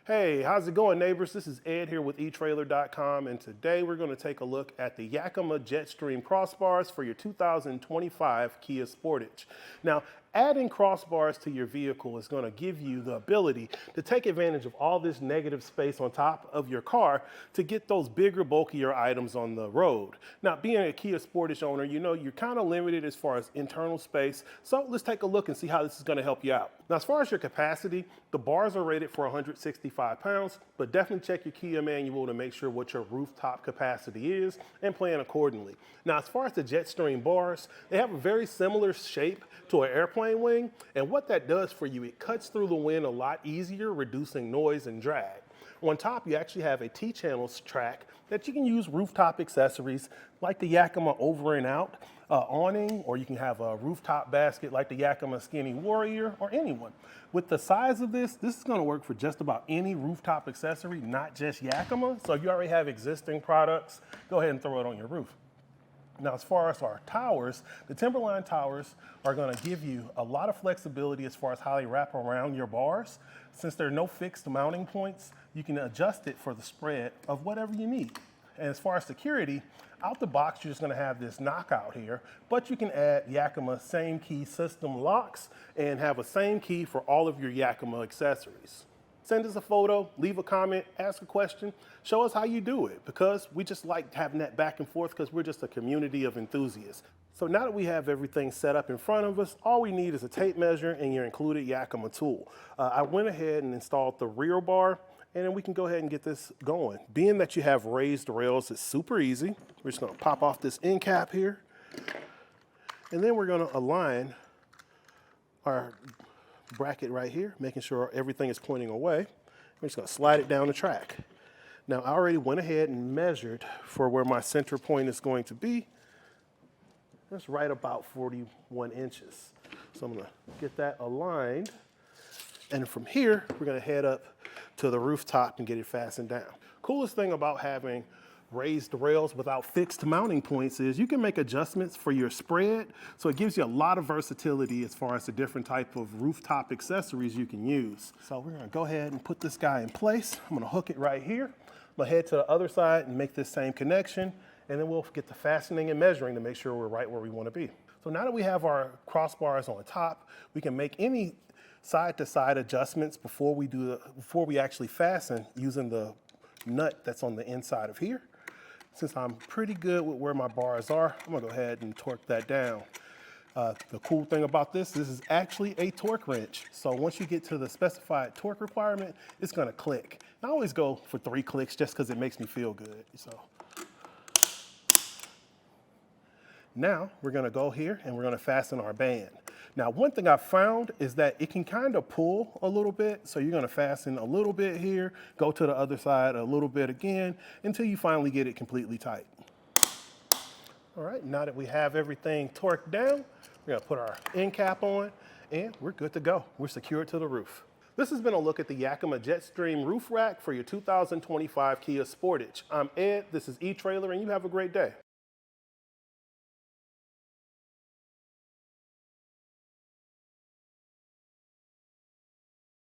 Hey, how's it going, neighbors? This is Ed here with etrailer.com, and today we're going to take a look at the Yakima JetStream Crossbars for your 2025 Kia Sportage. Now, adding crossbars to your vehicle is going to give you the ability to take advantage of all this negative space on top of your car to get those bigger, bulkier items on the road. Now, being a Kia Sportage owner, you know you're kind of limited as far as internal space, so let's take a look and see how this is going to help you out. Now, as far as your capacity, the bars are rated for 165 pounds, but definitely check your Kia manual to make sure what your rooftop capacity is and plan accordingly. Now, as far as the JetStream bars, they have a very similar shape to an airplane wing, and what that does for you, it cuts through the wind a lot easier, reducing noise and drag. On top, you actually have a T-channels track that you can use rooftop accessories like the Yakima OverNOut Awning, or you can have a rooftop basket like the Yakima SkinnyWarrior, or anyone. With the size of this is going to work for just about any rooftop accessory, not just Yakima. So if you already have existing products, go ahead and throw it on your roof. Now, as far as our towers, the TimberLine towers are going to give you a lot of flexibility as far as how they wrap around your bars. Since there are no fixed mounting points, you can adjust it for the spread of whatever you need. And as far as security, out the box, you're just going to have this knockout here, but you can add Yakima same key system locks and have a same key for all of your Yakima accessories. Send us a photo, leave a comment, ask a question, show us how you do it, because we just like having that back and forth because we're just a community of enthusiasts. So now that we have everything set up in front of us, all we need is a tape measure and your included Yakima tool. I went ahead and installed the rear bar, and then we can go ahead and get this going. Being that you have raised rails, it's super easy. We're just gonna pop off this end cap here, and then we're gonna align our bracket right here, making sure everything is pointing away. We're just gonna slide it down the track. Now, I already went ahead and measured for where my center point is going to be. That's right about 41 inches. So I'm gonna get that aligned. And from here, we're gonna head up to the rooftop and get it fastened down. Coolest thing about having raised rails without fixed mounting points is you can make adjustments for your spread, so it gives you a lot of versatility as far as the different type of rooftop accessories you can use. So we're gonna go ahead and put this guy in place. I'm gonna hook it right here. I'm gonna head to the other side and make this same connection, and then we'll get the fastening and measuring to make sure we're right where we wanna be. So now that we have our crossbars on top, we can make any side-to-side adjustments before we actually fasten using the nut that's on the inside of here. Since I'm pretty good with where my bars are, I'm gonna go ahead and torque that down. The cool thing about this is actually a torque wrench. So once you get to the specified torque requirement, it's gonna click. I always go for 3 clicks just because it makes me feel good. So now we're gonna go here and we're gonna fasten our band. Now, one thing I found is that it can kind of pull a little bit. So you're gonna fasten a little bit here, go to the other side a little bit again, until you finally get it completely tight. All right, now that we have everything torqued down, we're gonna put our end cap on, and we're good to go. We're secured to the roof. This has been a look at the Yakima JetStream Roof Rack for your 2025 Kia Sportage. I'm Ed, this is eTrailer, and you have a great day.